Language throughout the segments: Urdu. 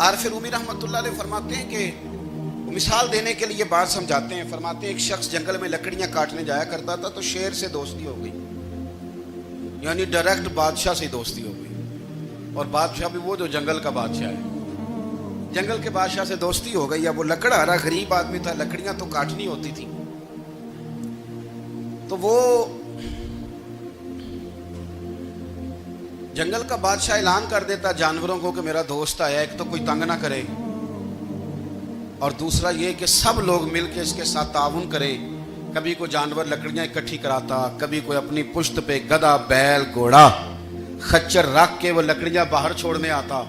عارف رومی رحمۃ اللہ علیہ فرماتے ہیں کہ مثال دینے کے لیے بات سمجھاتے ہیں. فرماتے ہیں ایک شخص جنگل میں لکڑیاں کاٹنے جایا کرتا تھا تو شیر سے دوستی ہو گئی, یعنی ڈائریکٹ بادشاہ سے دوستی ہو گئی. اور بادشاہ بھی وہ جو جنگل کا بادشاہ ہے, جنگل کے بادشاہ سے دوستی ہو گئی. اب وہ لکڑہارا غریب آدمی تھا, لکڑیاں تو کاٹنی ہوتی تھی. تو وہ جنگل کا بادشاہ اعلان کر دیتا جانوروں کو کہ میرا دوست آیا, ایک تو کوئی تنگ نہ کرے, اور دوسرا یہ کہ سب لوگ مل کے اس کے ساتھ تعاون کرے. کبھی کوئی جانور لکڑیاں اکٹھی کراتا, کبھی کوئی اپنی پشت پہ گدھا, بیل, گھوڑا, خچر رکھ کے وہ لکڑیاں باہر چھوڑنے آتا.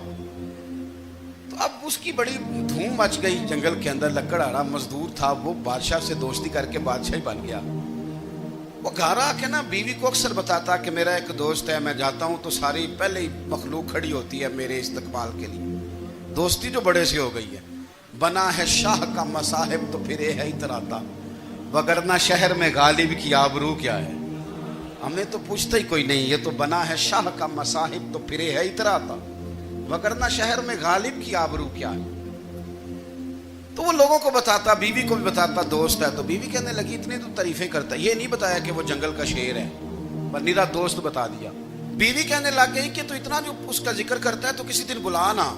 تو اب اس کی بڑی دھوم مچ گئی جنگل کے اندر. لکڑہارا مزدور تھا, وہ بادشاہ سے دوستی کر کے بادشاہ ہی بن گیا. وہ گھر آ کے نا بیوی کو اکثر بتاتا کہ میرا ایک دوست ہے, میں جاتا ہوں تو ساری پہلے ہی مخلوق کھڑی ہوتی ہے میرے استقبال کے لیے. دوستی جو بڑے سے ہو گئی ہے. بنا ہے شاہ کا مصاحب تو پھر یہ ہے اتراتا, وگرنہ شہر میں غالب کی آبرو کیا ہے. ہمیں تو پوچھتا ہی کوئی نہیں, یہ تو بنا ہے شاہ کا مصاحب تو پھر یہ ہے اتراتا, وگرنہ شہر میں غالب کی آبرو کیا ہے. تو وہ لوگوں کو بتاتا, بیوی کو بھی بتاتا دوست ہے. تو بیوی کہنے لگی اتنی تو تعریفیں کرتا, یہ نہیں بتایا کہ وہ جنگل کا شیر ہے, پر نیرا دوست بتا دیا. بیوی کہنے لگ گئی کہ تو اتنا جو اس کا ذکر کرتا ہے تو کسی دن بلا نا,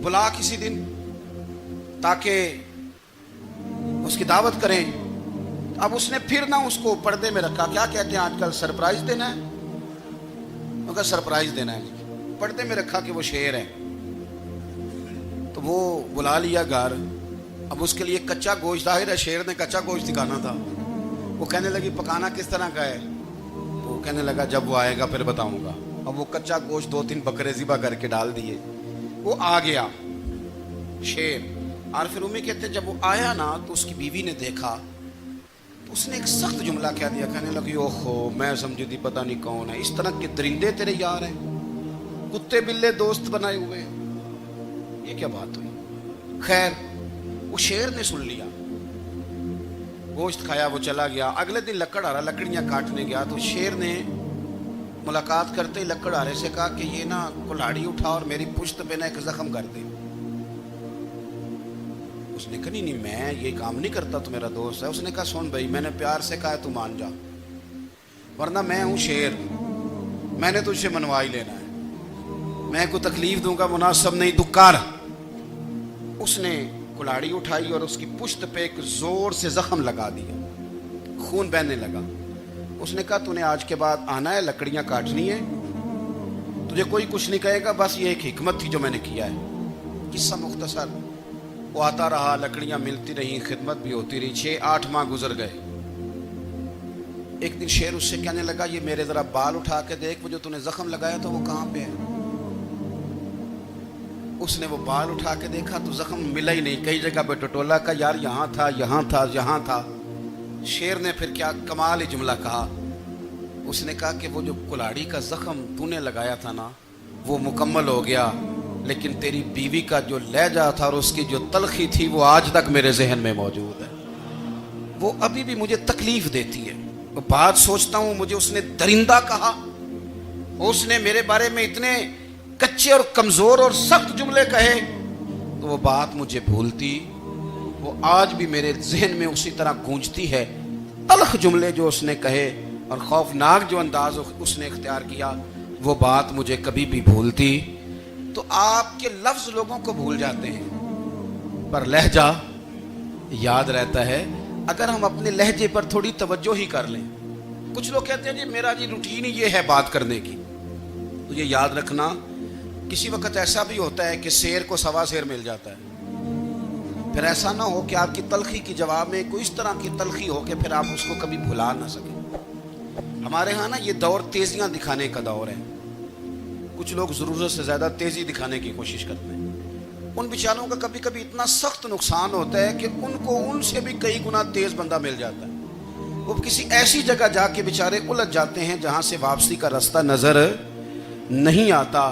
بلا کسی دن تاکہ اس کی دعوت کریں. اب اس نے پھر نہ اس کو پردے میں رکھا. کیا کہتے ہیں آج کل, سرپرائز دینا ہے, مگر سرپرائز دینا ہے, پردے میں رکھا کہ وہ شیر ہے. تو وہ بلا لیا گھر. اب اس کے لیے کچا گوشت, ظاہر ہے شیر نے کچا گوشت دکھانا تھا. وہ کہنے لگی پکانا کس طرح کا ہے. تو وہ کہنے لگا جب وہ آئے گا پھر بتاؤں گا. اب وہ کچا گوشت 2-3 بکرے ذبح کر کے ڈال دیے. وہ آ گیا شیر. عارف رومی کہتے ہیں جب وہ آیا نا تو اس کی بیوی نے دیکھا تو اس نے ایک سخت جملہ کہہ دیا. کہنے لگی اوہو, میں سمجھی تھی پتہ نہیں کون ہے, اس طرح کے درندے تیرے یار ہیں, کتے بلے دوست بنائے ہوئے ہیں, یہ کیا بات ہوئی. خیر وہ شیر نے سن لیا, گوشت کھایا, وہ چلا گیا. اگلے دن لکڑہارا لکڑیاں کاٹنے گیا تو شیر نے ملاقات کرتے ہی لکڑہارے سے کہا کہ یہ نا کلاڑی اٹھا اور میری پشت پہ نا ایک زخم کر دے. اس نے کہا نہیں میں یہ کام نہیں کرتا, تو میرا دوست ہے. اس نے کہا سن بھائی, میں نے پیار سے کہا ہے تو مان جا, ورنہ میں ہوں شیر, میں نے تجھ سے منوا ہی لینا ہے, میں کو تکلیف دوں گا مناسب نہیں, دکار. اس نے کلاڑی اٹھائی اور اس کی پشت پہ ایک زور سے زخم لگا دیا, خون بہنے لگا. اس نے کہا تو نے آج کے بعد آنا ہے, لکڑیاں کاٹنی ہے, تجھے کوئی کچھ نہیں کہے گا, بس یہ ایک حکمت تھی جو میں نے کیا ہے. قصہ مختصر. وہ آتا رہا, لکڑیاں ملتی رہیں, خدمت بھی ہوتی رہی. 6-8 ماہ گزر گئے. ایک دن شیر اس سے کہنے لگا یہ میرے ذرا بال اٹھا کے دیکھ, وہ جو تو نے زخم لگایا تھا وہ کہاں پہ ہے. اس نے وہ بال اٹھا کے دیکھا تو زخم ملا ہی نہیں, کئی جگہ پہ ٹٹولا کا یار یہاں تھا, یہاں تھا, یہاں تھا. شیر نے پھر کیا کمال جملہ کہا. اس نے کہا کہ وہ جو کلاڑی کا زخم تو نے لگایا تھا نا وہ مکمل ہو گیا, لیکن تیری بیوی کا جو لہجہ تھا اور اس کی جو تلخی تھی وہ آج تک میرے ذہن میں موجود ہے, وہ ابھی بھی مجھے تکلیف دیتی ہے. وہ بات سوچتا ہوں مجھے اس نے درندہ کہا, اس نے میرے بارے میں اتنے کچے اور کمزور اور سخت جملے کہے, تو وہ بات مجھے بھولتی, وہ آج بھی میرے ذہن میں اسی طرح گونجتی ہے. تلخ جملے جو اس نے کہے اور خوفناک جو انداز اس نے اختیار کیا, وہ بات مجھے کبھی بھی بھولتی. تو آپ کے لفظ لوگوں کو بھول جاتے ہیں پر لہجہ یاد رہتا ہے اگر ہم اپنے لہجے پر تھوڑی توجہ ہی کر لیں. کچھ لوگ کہتے ہیں جی میرا جی روٹین ہی یہ ہے بات کرنے کی, تو یہ یاد رکھنا کسی وقت ایسا بھی ہوتا ہے کہ شیر کو سوا شیر مل جاتا ہے. پھر ایسا نہ ہو کہ آپ کی تلخی کی جواب میں کوئی اس طرح کی تلخی ہو کہ پھر آپ اس کو کبھی بھلا نہ سکیں. ہمارے ہاں نا یہ دور تیزیاں دکھانے کا دور ہے. کچھ لوگ ضرورت سے زیادہ تیزی دکھانے کی کوشش کرتے ہیں. ان بیچاروں کا کبھی کبھی اتنا سخت نقصان ہوتا ہے کہ ان کو ان سے بھی کئی گنا تیز بندہ مل جاتا ہے. وہ کسی ایسی جگہ جا کے بیچارے الجھ جاتے ہیں جہاں سے واپسی کا راستہ نظر نہیں آتا.